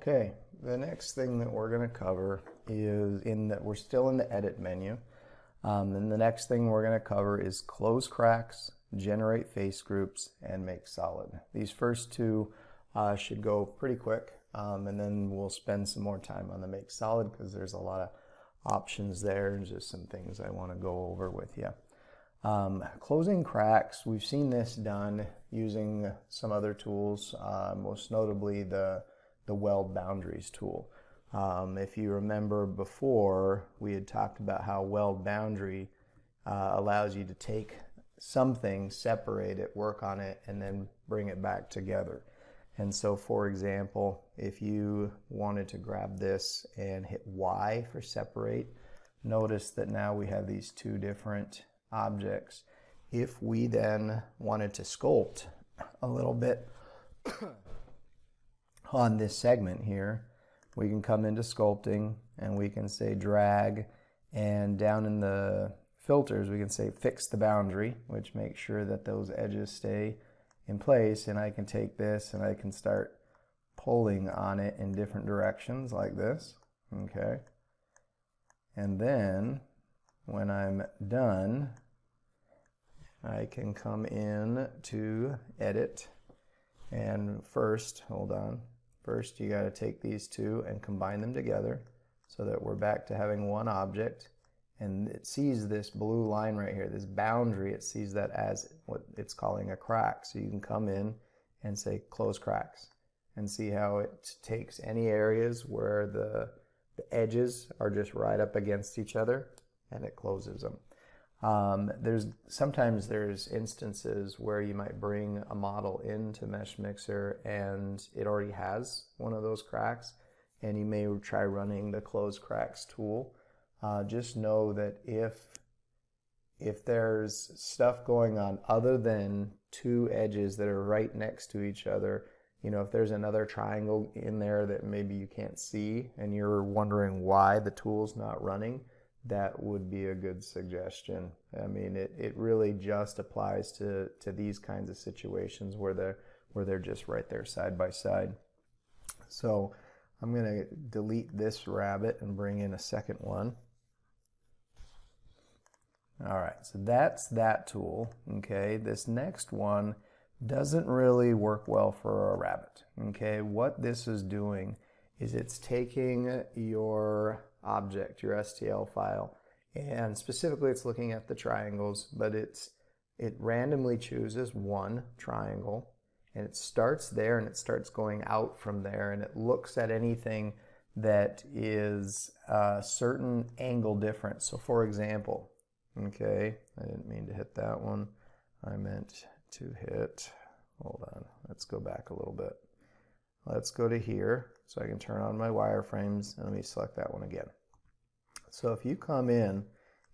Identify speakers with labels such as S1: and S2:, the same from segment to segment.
S1: Okay, the next thing that we're going to cover is we're still in the edit menu. And the next thing we're going to cover is close cracks, generate face groups, and make solid. These first two should go pretty quick, and then we'll spend some more time on the make solid because there's a lot of options there and just some things I want to go over with you. Closing cracks, we've seen this done using some other tools, most notably the weld boundaries tool. If you remember before, we had talked about how weld boundary allows you to take something, separate it, work on it, and then bring it back together. And so, for example, if you wanted to grab this and hit Y for separate, notice that now we have these two different objects. If we then wanted to sculpt a little bit on this segment here, we can come into sculpting and we can say drag, and down in the filters we can say fix the boundary, which makes sure that those edges stay in place, and I can take this and I can start pulling on it in different directions like this. Okay, and then when I'm done, I can come in to edit, and first, hold on, first you got to take these two and combine them together so that we're back to having one object, and it sees this blue line right here, this boundary, it sees that as what it's calling a crack. So you can come in and say close cracks and see how it takes any areas where the edges are just right up against each other and it closes them. Sometimes there's instances where you might bring a model into Mesh Mixer and it already has one of those cracks, and you may try running the close cracks tool. Just know that if there's stuff going on other than two edges that are right next to each other, you know, if there's another triangle in there that maybe you can't see and you're wondering why the tool's not running, that would be a good suggestion. I mean, it really just applies to these kinds of situations where they're just right there side by side. So I'm going to delete this rabbit and bring in a second one. All right, so that's that tool. Okay, this next one doesn't really work well for a rabbit. Okay, what this is doing is it's taking your object, your STL file, and specifically it's looking at the triangles, but it randomly chooses one triangle and it starts there and it starts going out from there, and it looks at anything that is a certain angle difference. So for example, okay, I didn't mean to hit that one, I meant to hit, hold on, let's go back a little bit. Let's go to here so I can turn on my wireframes, and let me select that one again. So if you come in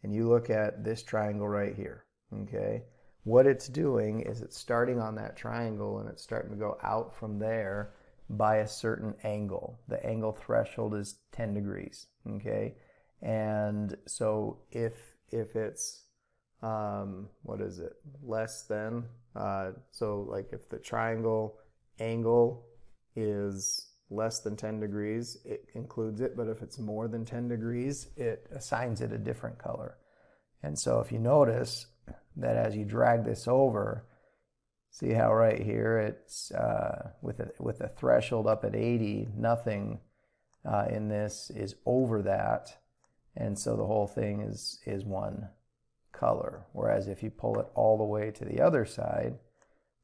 S1: and you look at this triangle right here, okay, what it's doing is it's starting on that triangle and it's starting to go out from there by a certain angle. The angle threshold is 10 degrees, okay? And so if it's, what is it, less than, so like if the triangle angle is less than 10 degrees, it includes it, but if it's more than 10 degrees, it assigns it a different color. And so if you notice that as you drag this over, see how right here it's with a threshold up at 80, nothing in this is over that, and so the whole thing is one color. Whereas if you pull it all the way to the other side,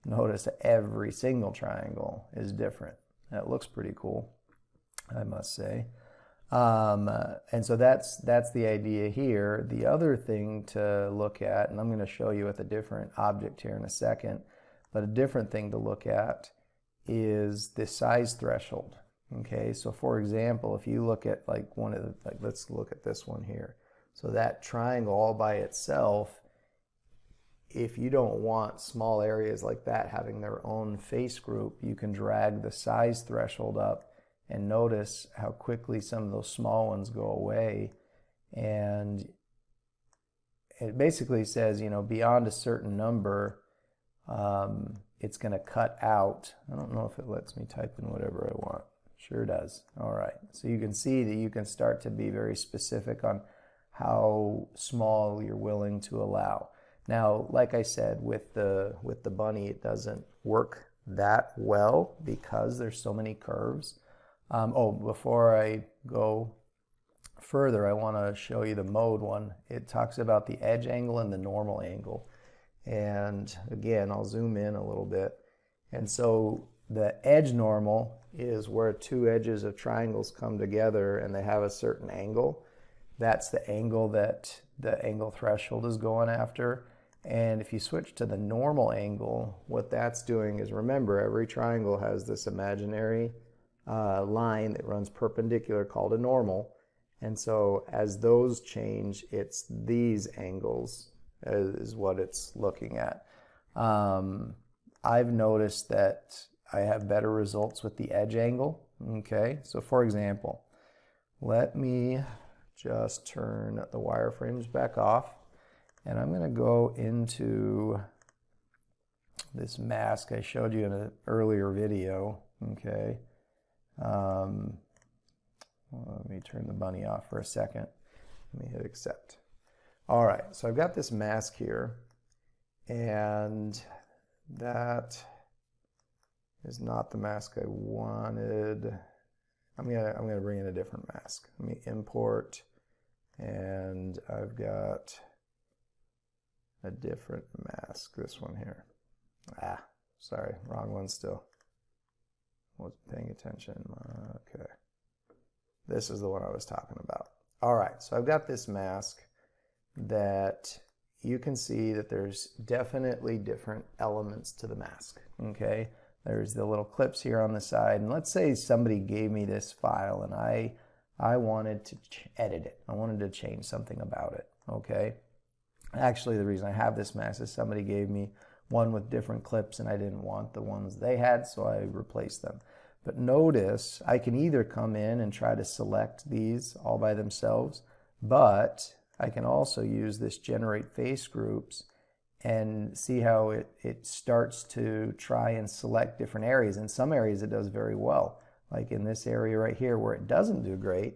S1: notice that every single triangle is different. That looks pretty cool, I must say. And so that's the idea here. The other thing to look at, and I'm going to show you with a different object here in a second, but a different thing to look at is the size threshold. Okay, so for example, if you look at like let's look at this one here. So that triangle all by itself, if you don't want small areas like that having their own face group, you can drag the size threshold up and notice how quickly some of those small ones go away. And it basically says, you know, beyond a certain number, it's going to cut out. I don't know if it lets me type in whatever I want. Sure does. All right. So you can see that you can start to be very specific on how small you're willing to allow. Now, like I said, with the bunny, it doesn't work that well because there's so many curves. Before I go further, I want to show you the mode one. It talks about the edge angle and the normal angle. And again, I'll zoom in a little bit. And so the edge normal is where two edges of triangles come together and they have a certain angle. That's the angle that the angle threshold is going after. And if you switch to the normal angle, what that's doing is, remember, every triangle has this imaginary line that runs perpendicular called a normal. And so as those change, it's these angles is what it's looking at. I've noticed that I have better results with the edge angle. Okay, so for example, let me just turn the wireframes back off, and I'm going to go into this mask I showed you in an earlier video. Okay, let me turn the bunny off for a second. Let me hit accept. All right, so I've got this mask here, and that is not the mask I wanted. I'm gonna bring in a different mask. Let me import, and I've got a different mask. This one here. Sorry, wrong one still. Wasn't paying attention. Okay, this is the one I was talking about. All right, so I've got this mask that you can see that there's definitely different elements to the mask. Okay. There's the little clips here on the side, and let's say somebody gave me this file and I wanted to edit it. I wanted to change something about it, okay? Actually, the reason I have this mask is somebody gave me one with different clips and I didn't want the ones they had, so I replaced them. But notice I can either come in and try to select these all by themselves, but I can also use this generate face groups and see how it starts to try and select different areas. In some areas it does very well. Like in this area right here where it doesn't do great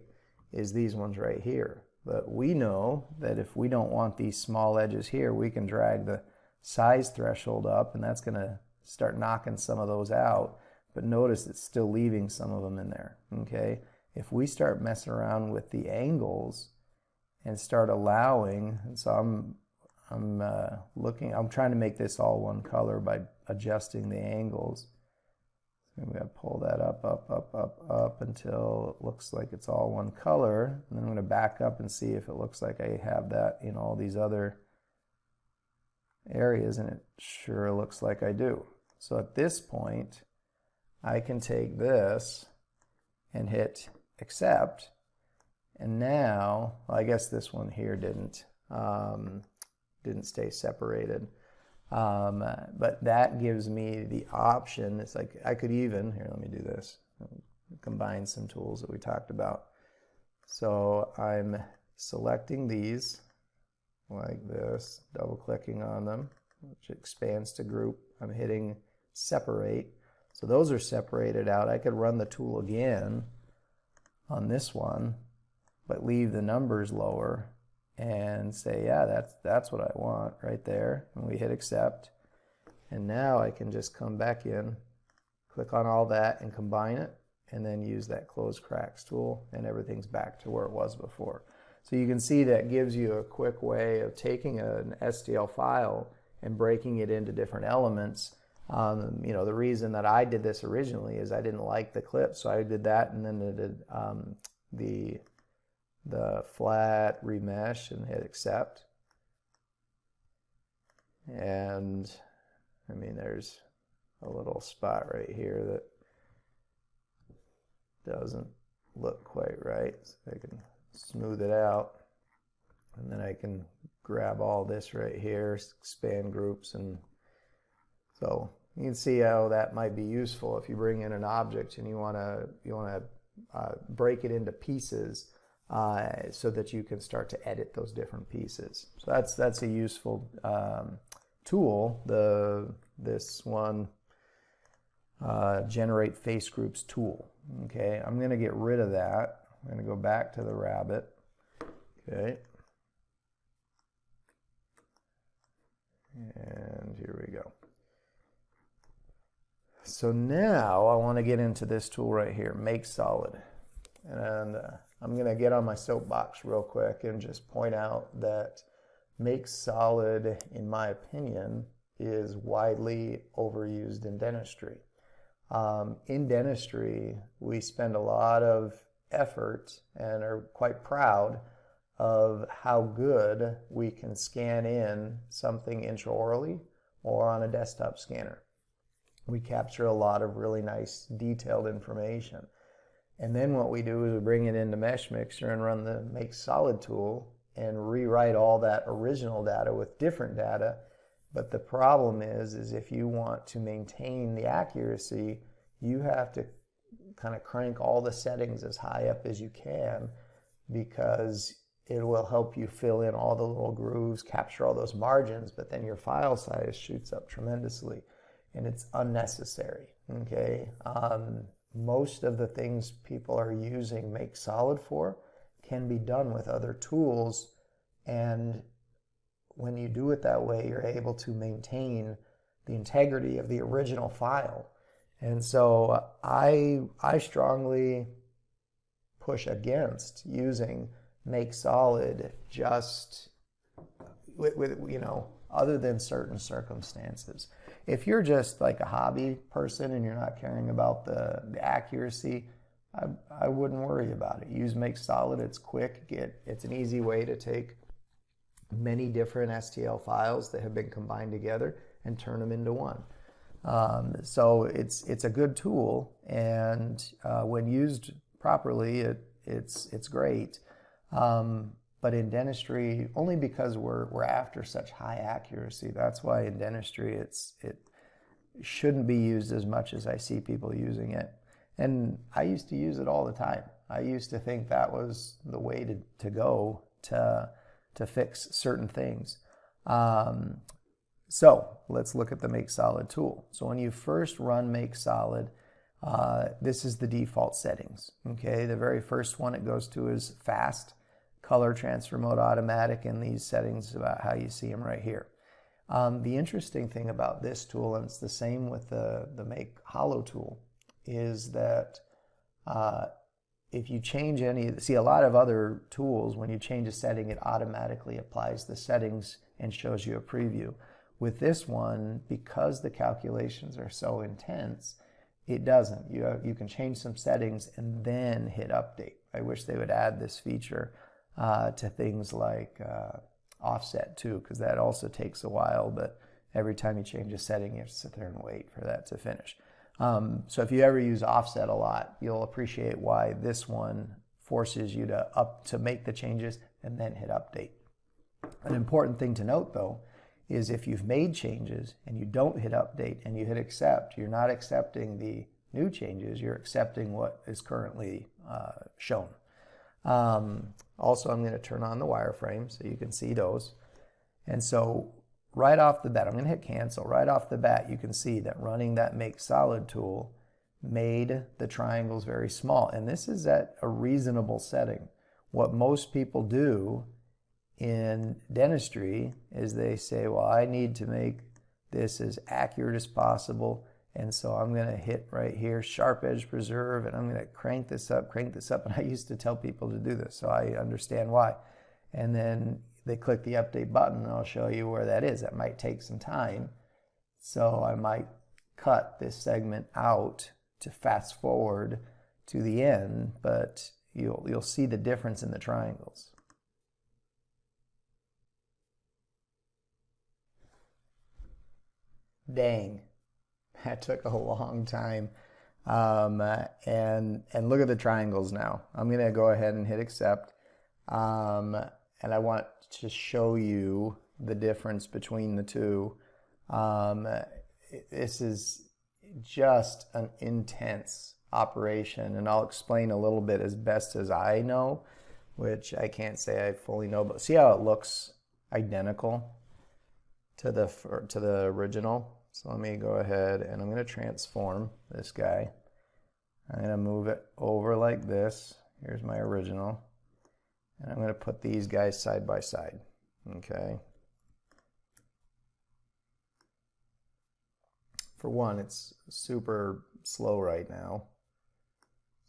S1: is these ones right here. But we know that if we don't want these small edges here, we can drag the size threshold up, and that's going to start knocking some of those out. But notice it's still leaving some of them in there. Okay, if we start messing around with the angles and start allowing, and so I'm trying to make this all one color by adjusting the angles. So I'm going to pull that up until it looks like it's all one color. And then I'm going to back up and see if it looks like I have that in all these other areas, and it sure looks like I do. So at this point, I can take this and hit accept. And now, well, I guess this one here didn't stay separated. But that gives me the option. It's like I could even, here, let me do this, combine some tools that we talked about. So I'm selecting these like this, double clicking on them, which expands to group. I'm hitting separate. So those are separated out. I could run the tool again on this one, but leave the numbers lower and say, yeah, that's what I want right there. And we hit accept. And now I can just come back in, click on all that and combine it, and then use that close cracks tool, and everything's back to where it was before. So you can see that gives you a quick way of taking an STL file and breaking it into different elements. You know, the reason that I did this originally is I didn't like the clip, so I did that, and then I did the flat remesh and hit accept. And I mean, there's a little spot right here that doesn't look quite right. So I can smooth it out, and then I can grab all this right here, expand groups, and so you can see how that might be useful if you bring in an object and you want to break it into pieces. So that you can start to edit those different pieces. So that's a useful tool. This one generate face groups tool. Okay, I'm going to get rid of that. I'm going to go back to the rabbit. Okay. And here we go. So now I want to get into this tool right here, Make Solid. And I'm going to get on my soapbox real quick and just point out that Make Solid, in my opinion, is widely overused in dentistry. In dentistry, we spend a lot of effort and are quite proud of how good we can scan in something intraorally or on a desktop scanner. We capture a lot of really nice detailed information. And then what we do is we bring it into Mesh Mixer and run the Make Solid tool and rewrite all that original data with different data. But the problem is if you want to maintain the accuracy, you have to kind of crank all the settings as high up as you can, because it will help you fill in all the little grooves, capture all those margins, but then your file size shoots up tremendously, and it's unnecessary, okay? Most of the things people are using Make Solid for can be done with other tools, and when you do it that way, you're able to maintain the integrity of the original file. And so I strongly push against using Make Solid just with you know, other than certain circumstances. If you're just like a hobby person and you're not caring about the accuracy, I wouldn't worry about it. Use Make Solid. It's quick. It's an easy way to take many different STL files that have been combined together and turn them into one. So it's a good tool, and when used properly, it's great. But in dentistry, only because we're after such high accuracy, that's why in dentistry it shouldn't be used as much as I see people using it. And I used to use it all the time. I used to think that was the way to go to fix certain things. So let's look at the Make Solid tool. So when you first run Make Solid, this is the default settings. Okay, the very first one it goes to is fast, color transfer mode automatic, and these settings about how you see them right here. The interesting thing about this tool, and it's the same with the Make Hollow tool, is that if you change see a lot of other tools, when you change a setting, it automatically applies the settings and shows you a preview. With this one, because the calculations are so intense, it doesn't. You can change some settings and then hit update. I wish they would add this feature to things like offset too, because that also takes a while, but every time you change a setting, you have to sit there and wait for that to finish. So if you ever use offset a lot, you'll appreciate why this one forces you to make the changes and then hit update. An important thing to note though is if you've made changes and you don't hit update and you hit accept, you're not accepting the new changes, you're accepting what is currently shown. Also, I'm going to turn on the wireframe so you can see those. And so right off the bat, I'm going to hit cancel. Right off the bat, you can see that running that Make Solid tool made the triangles very small. And this is at a reasonable setting. What most people do in dentistry is they say, well, I need to make this as accurate as possible. And so I'm going to hit right here, Sharp Edge Preserve, and I'm going to crank this up. And I used to tell people to do this, so I understand why. And then they click the update button, and I'll show you where that is. That might take some time. So I might cut this segment out to fast forward to the end, but you'll see the difference in the triangles. Dang. That took a long time. And look at the triangles now. I'm going to go ahead and hit accept. And I want to show you the difference between the two. This is just an intense operation, and I'll explain a little bit as best as I know, which I can't say I fully know, but see how it looks identical to the original? So let me go ahead and I'm going to transform this guy. I'm going to move it over like this. Here's my original. And I'm going to put these guys side by side. Okay. For one, it's super slow right now.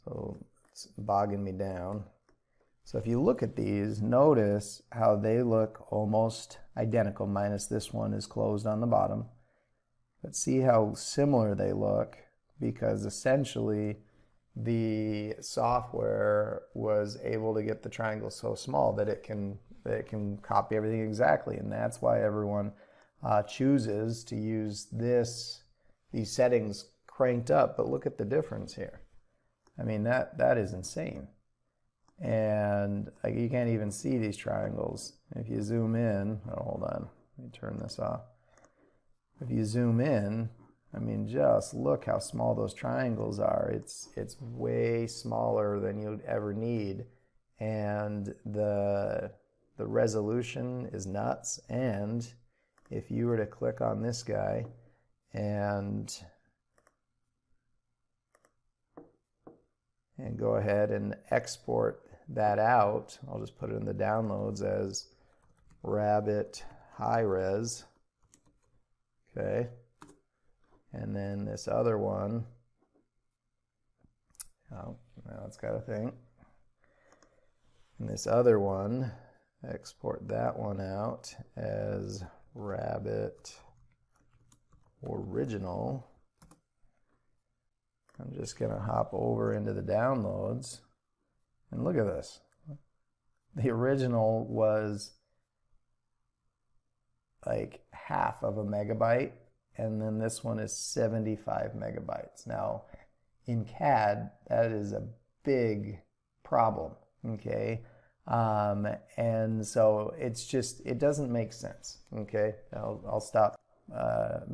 S1: So it's bogging me down. So if you look at these, notice how they look almost identical, minus this one is closed on the bottom. But see how similar they look, because essentially the software was able to get the triangle so small that it can copy everything exactly, and that's why everyone chooses to use these settings cranked up. But look at the difference here. I mean, that is insane. And you can't even see these triangles. If you zoom in, oh, hold on, let me turn this off. If you zoom in, I mean, just look how small those triangles are. It's way smaller than you'd ever need, and the resolution is nuts. And if you were to click on this guy and go ahead and export that out, I'll just put it in the downloads as Rabbit High Res. Okay. And then this other one, oh, now it's got a thing. And this other one, export that one out as Rabbit Original. I'm just going to hop over into the downloads and look at this. The original was like half of a megabyte, and then this one is 75 megabytes. Now, in CAD, that is a big problem, okay? And so it doesn't make sense, okay? I'll stop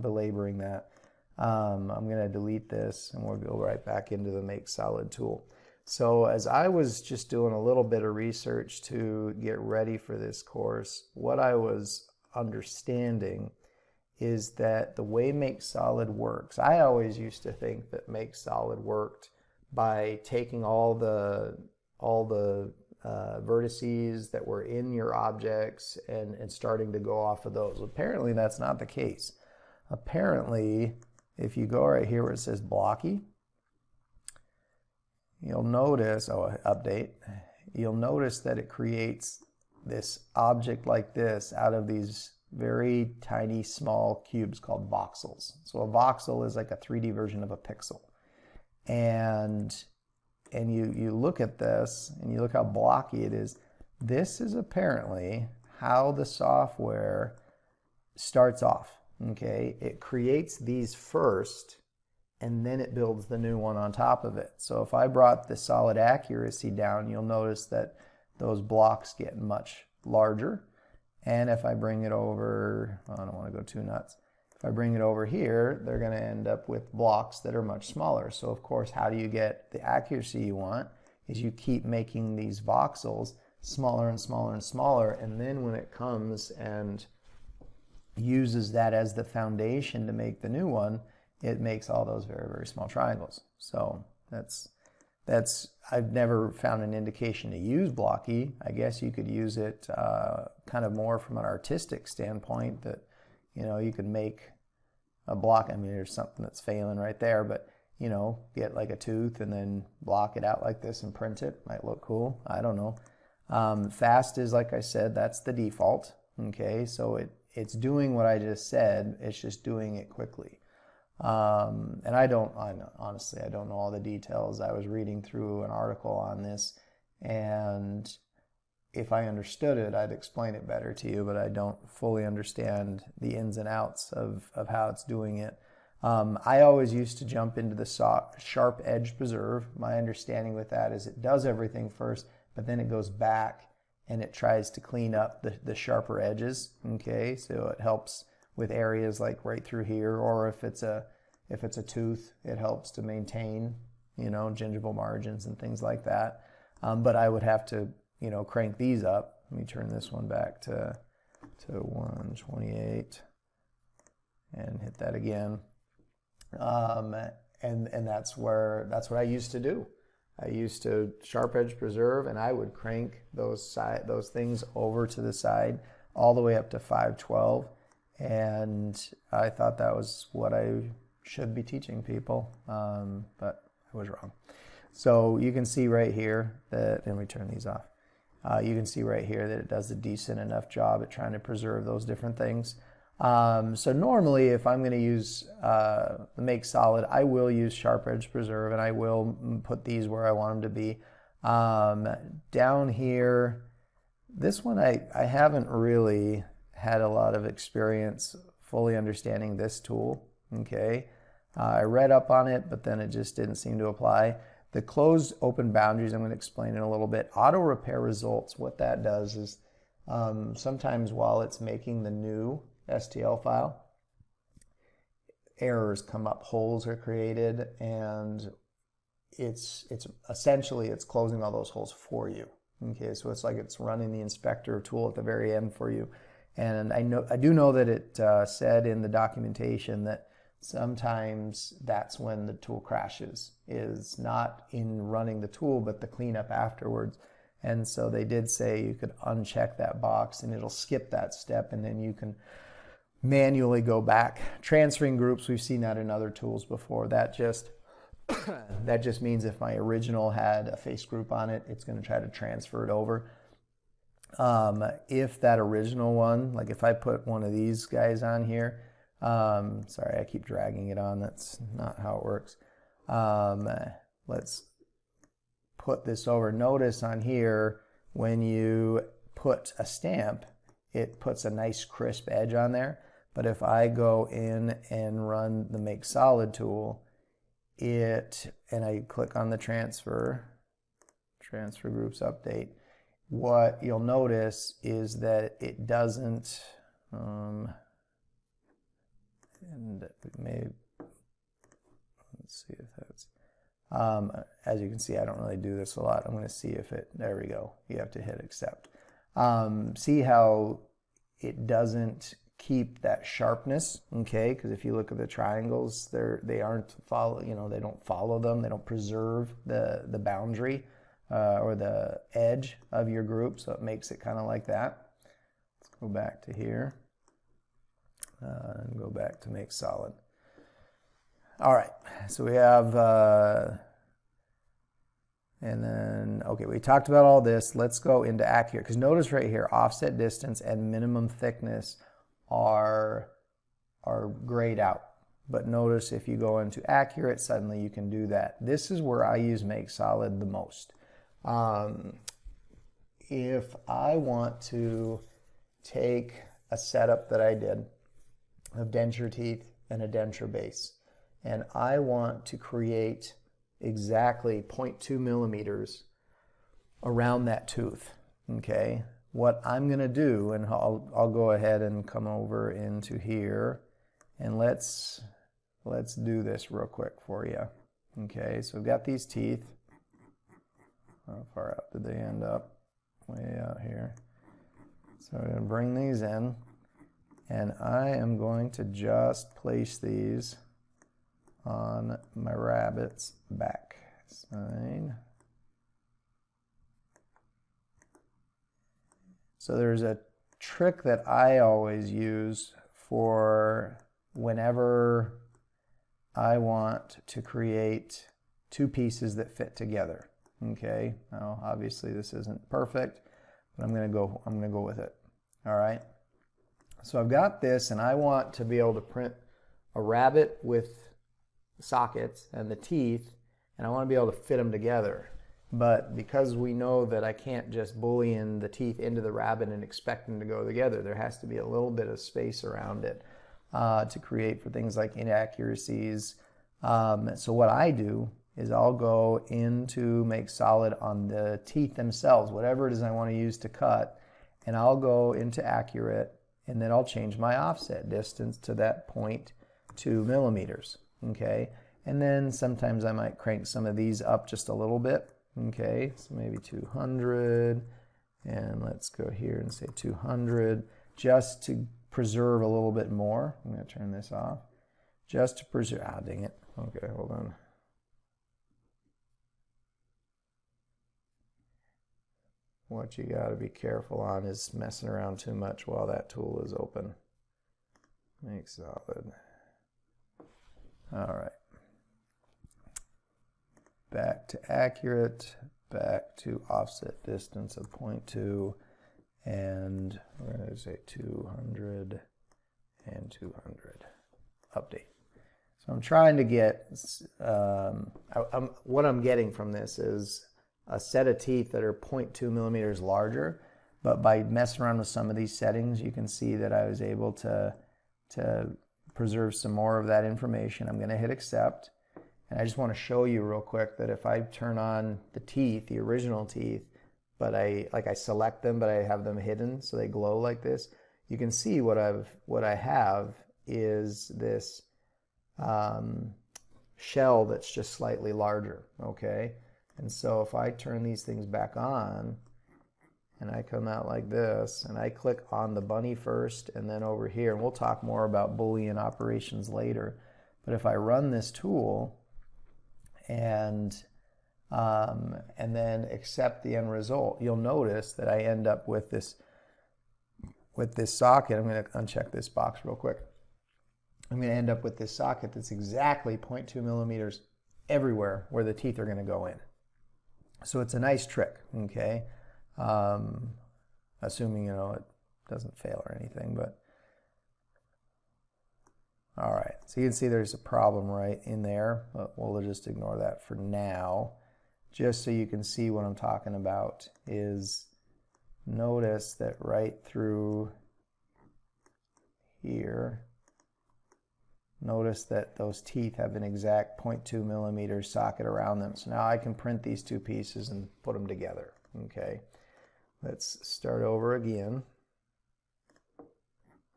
S1: belaboring that. I'm going to delete this, and we'll go right back into the Make Solid tool. So as I was just doing a little bit of research to get ready for this course, what I was understanding is that the way Make Solid works, I always used to think that Make Solid worked by taking all the vertices that were in your objects and starting to go off of those. Apparently that's not the case. Apparently, if you go right here where it says blocky, you'll notice, update, you'll notice that it creates this object like this out of these very tiny small cubes called voxels. So a voxel is like a 3D version of a pixel. And you look at this and you look how blocky it is. This is apparently how the software starts off. Okay, it creates these first, and then it builds the new one on top of it. So if I brought the solid accuracy down, you'll notice that those blocks get much larger. And if I bring it over, I don't want to go too nuts. If I bring it over here, they're going to end up with blocks that are much smaller. So of course, how do you get the accuracy you want? Is you keep making these voxels smaller and smaller and smaller, and then when it comes and uses that as the foundation to make the new one, it makes all those very, very small triangles. So I've never found an indication to use blocky. I guess you could use it kind of more from an artistic standpoint, that you could make a block. I mean, there's something that's failing right there, but get like a tooth and then block it out like this and print it. Might look cool. I don't know. Fast is, like I said, that's the default. Okay, so it's doing what I just said. It's just doing it quickly. And honestly, I don't know all the details. I was reading through an article on this, and if I understood it, I'd explain it better to you, but I don't fully understand the ins and outs of how it's doing it. I always used to jump into the sharp edge preserve. My understanding with that is it does everything first, but then it goes back and it tries to clean up the sharper edges. Okay, so it helps with areas like right through here, or if it's a tooth, it helps to maintain gingival margins and things like that. But I would have to crank these up. Let me turn this one back to 128, and hit that again. And that's what I used to do. I used to sharp edge preserve, and I would crank those things over to the side all the way up to 512, and I thought that was what I should be teaching people, but I was wrong. So you can see right here that, and we turn these off, you can see right here that it does a decent enough job at trying to preserve those different things. So normally, if I'm going to use the Make Solid, I will use Sharp Edge Preserve, and I will put these where I want them to be. Down here, this one I haven't really had a lot of experience fully understanding this tool. Okay, I read up on it, but then it just didn't seem to apply. The closed open boundaries, I'm going to explain in a little bit. Auto repair results, what that does is sometimes while it's making the new STL file, errors come up, holes are created, and it's essentially closing all those holes for you. Okay, so it's like it's running the inspector tool at the very end for you. And I do know that it said in the documentation that sometimes that's when the tool crashes, is not in running the tool, but the cleanup afterwards. And so they did say you could uncheck that box and it'll skip that step, and then you can manually go back. Transferring groups, we've seen that in other tools before. That just means if my original had a face group on it, it's going to try to transfer it over. If that original one, like if I put one of these guys on here, sorry, I keep dragging it on. That's not how it works. Let's put this over. Notice on here, when you put a stamp, it puts a nice crisp edge on there. But if I go in and run the Make Solid tool, and I click on the transfer groups update, what you'll notice is that it doesn't, and maybe, let's see if that's, as you can see, I don't really do this a lot. I'm going to see if there we go. You have to hit accept. See how it doesn't keep that sharpness, okay? Because if you look at the triangles, they don't follow them. They don't preserve the boundary or the edge of your group, so it makes it kind of like that. Let's go back to here and go back to Make Solid. All right, so we have, and then, okay, we talked about all this. Let's go into accurate, because notice right here, offset distance and minimum thickness are grayed out. But notice if you go into accurate, suddenly you can do that. This is where I use Make Solid the most. If I want to take a setup that I did of denture teeth and a denture base, and I want to create exactly 0.2 millimeters around that tooth, okay? What I'm going to do, and I'll go ahead and come over into here, and let's do this real quick for you. Okay, so we've got these teeth. How far out did they end up? Way out here. So I'm going to bring these in, and I am going to just place these on my rabbit's back side. So there's a trick that I always use for whenever I want to create two pieces that fit together. Okay, now obviously this isn't perfect, but I'm gonna go with it. All right, so I've got this, and I want to be able to print a rabbit with sockets and the teeth, and I want to be able to fit them together. But because we know that I can't just boolean the teeth into the rabbit and expect them to go together, there has to be a little bit of space around it to create for things like inaccuracies. So what I do is I'll go into Make Solid on the teeth themselves, whatever it is I want to use to cut, and I'll go into accurate, and then I'll change my offset distance to that 0.2 millimeters. Okay, and then sometimes I might crank some of these up just a little bit. Okay, so maybe 200, and let's go here and say 200, just to preserve a little bit more. I'm going to turn this off. Just to preserve, dang it. Okay, hold on. What you got to be careful on is messing around too much while that tool is open. Make solid. All right. Back to accurate, back to offset distance of 0.2, and we're going to say 200 and 200. Update. So I'm trying to get, what I'm getting from this is a set of teeth that are 0.2 millimeters larger, but by messing around with some of these settings, you can see that I was able to preserve some more of that information. I'm going to hit accept, and I just want to show you real quick that if I turn on the teeth, the original teeth, but I select them, but I have them hidden so they glow like this, you can see what I have is this shell that's just slightly larger, okay? And so if I turn these things back on and I come out like this and I click on the bunny first and then over here, and we'll talk more about Boolean operations later, but if I run this tool and then accept the end result, you'll notice that I end up with this socket. I'm going to uncheck this box real quick. I'm going to end up with this socket that's exactly 0.2 millimeters everywhere where the teeth are going to go in. So it's a nice trick, okay? Assuming, it doesn't fail or anything, but all right. So you can see there's a problem right in there, but we'll just ignore that for now. Just so you can see what I'm talking about is notice that right through here, notice that those teeth have an exact 0.2 millimeter socket around them. So now I can print these two pieces and put them together. Okay, let's start over again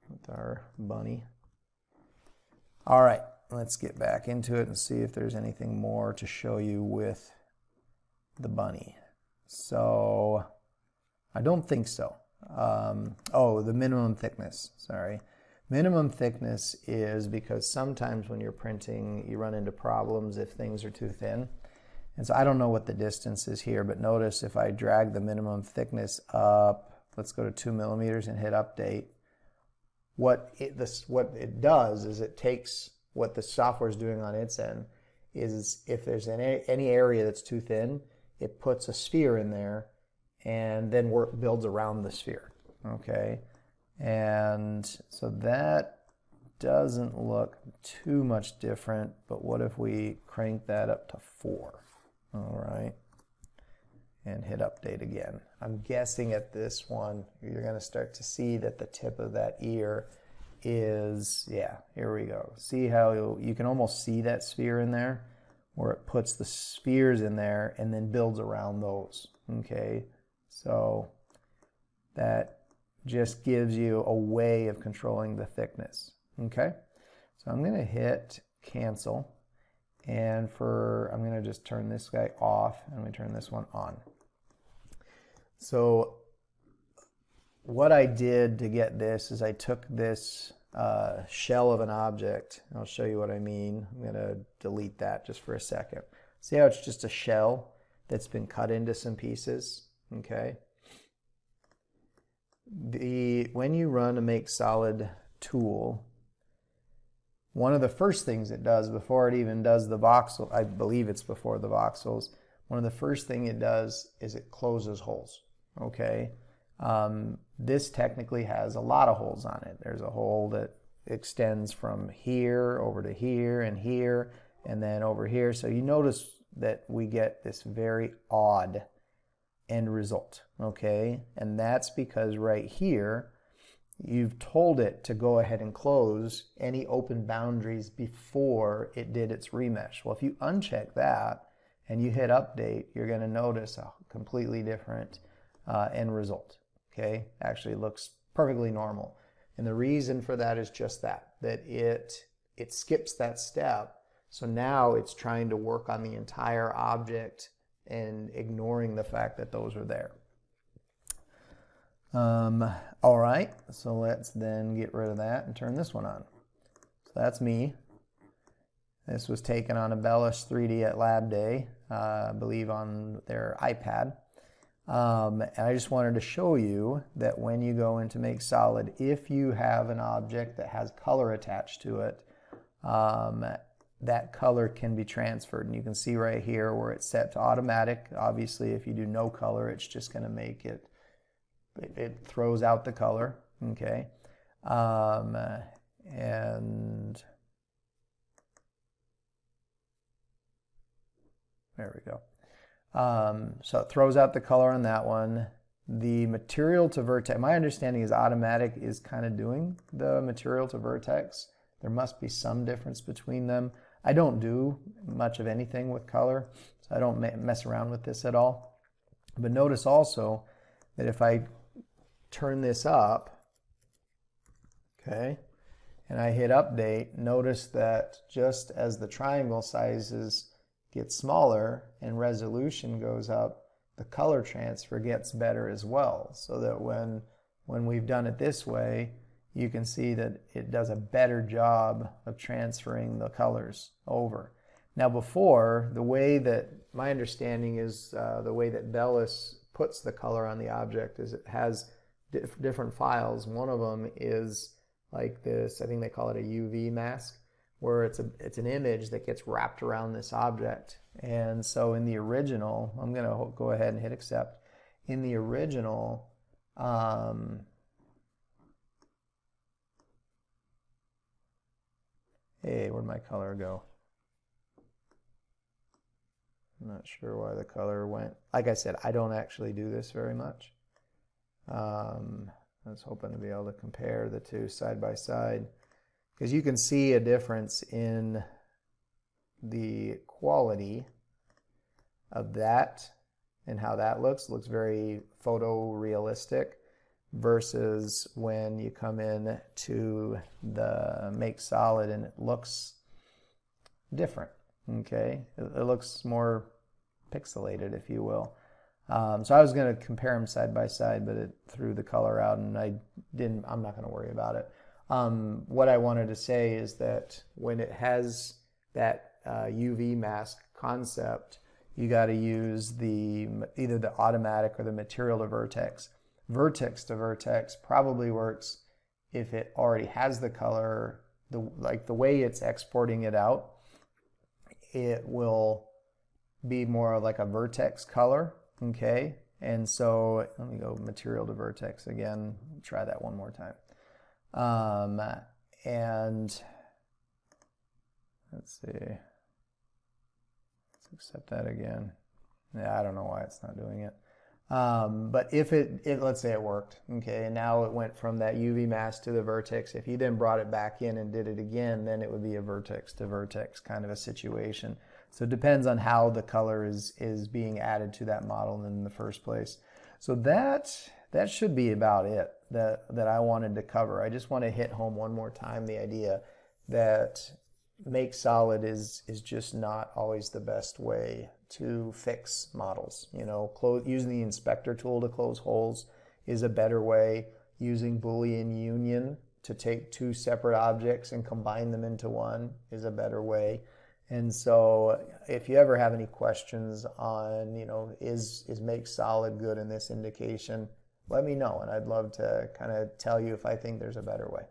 S1: with our bunny. All right, let's get back into it and see if there's anything more to show you with the bunny. So I don't think so. Oh, the minimum thickness, sorry. Minimum thickness is because sometimes when you're printing, you run into problems if things are too thin. And so I don't know what the distance is here, but notice if I drag the minimum thickness up, let's go to 2 millimeters and hit update. What it does is it takes what the software is doing on its end is if there's any area that's too thin, it puts a sphere in there and then builds around the sphere, okay? And so that doesn't look too much different, but what if we crank that up to 4? All right, and hit update again. I'm guessing at this one, you're going to start to see that the tip of that ear is, yeah, here we go. See how you can almost see that sphere in there, where it puts the spheres in there and then builds around those, okay? So that just gives you a way of controlling the thickness, okay? So I'm going to hit cancel, and I'm going to just turn this guy off, and we turn this one on. So what I did to get this is I took this shell of an object, and I'll show you what I mean. I'm going to delete that just for a second. See how it's just a shell that's been cut into some pieces, okay? When you run a make solid tool, one of the first things it does before it even does the voxel, I believe it's before the voxels, one of the first thing it does is it closes holes, okay? This technically has a lot of holes on it. There's a hole that extends from here over to here and then over here. So you notice that we get this very odd end result, okay? And that's because right here, you've told it to go ahead and close any open boundaries before it did its remesh. Well, if you uncheck that and you hit update, you're going to notice a completely different end result, okay? Actually, it looks perfectly normal. And the reason for that is just that it skips that step. So now it's trying to work on the entire object and ignoring the fact that those are there. All right, so let's then get rid of that and turn this one on. So that's me. This was taken on Embellish 3D at Lab Day, I believe on their iPad. And I just wanted to show you that when you go into Make Solid, if you have an object that has color attached to it, that color can be transferred. And you can see right here where it's set to automatic. Obviously, if you do no color, it's just going to make it throws out the color, okay? And there we go. So it throws out the color on that one. The material to vertex, my understanding is automatic is kind of doing the material to vertex. There must be some difference between them. I don't do much of anything with color, so I don't mess around with this at all. But notice also that if I turn this up, okay, and I hit update, notice that just as the triangle sizes get smaller and resolution goes up, the color transfer gets better as well. So that when we've done it this way, you can see that it does a better job of transferring the colors over. Now before, the way that my understanding is the way that Embellish puts the color on the object is it has different files. One of them is like this, I think they call it a UV mask, where it's an image that gets wrapped around this object. And so in the original, I'm going to go ahead and hit accept. In the original, hey, where'd my color go? I'm not sure why the color went. Like I said, I don't actually do this very much. I was hoping to be able to compare the two side by side, because you can see a difference in the quality of that and how that looks. It looks very photorealistic versus when you come in to the Make Solid and it looks different, okay? It looks more pixelated, if you will. So I was going to compare them side by side, but it threw the color out and I'm not going to worry about it. What I wanted to say is that when it has that UV mask concept, you got to use either the automatic or the material to vertex. Vertex to vertex probably works if it already has the color. Like the way it's exporting it out, it will be more of like a vertex color, okay? And so let me go material to vertex again. Try that one more time. And let's see, let's accept that again. Yeah, I don't know why it's not doing it. But if let's say it worked, okay, and now it went from that UV mask to the vertex. If you then brought it back in and did it again, then it would be a vertex to vertex kind of a situation. So it depends on how the color is being added to that model in the first place. So that should be about it that I wanted to cover. I just want to hit home one more time the idea that Make Solid is just not always the best way to fix models. You know, using the inspector tool to close holes is a better way. Using Boolean union to take two separate objects and combine them into one is a better way. And so if you ever have any questions on, you know, is Make Solid good in this indication, let me know, and I'd love to kind of tell you if I think there's a better way.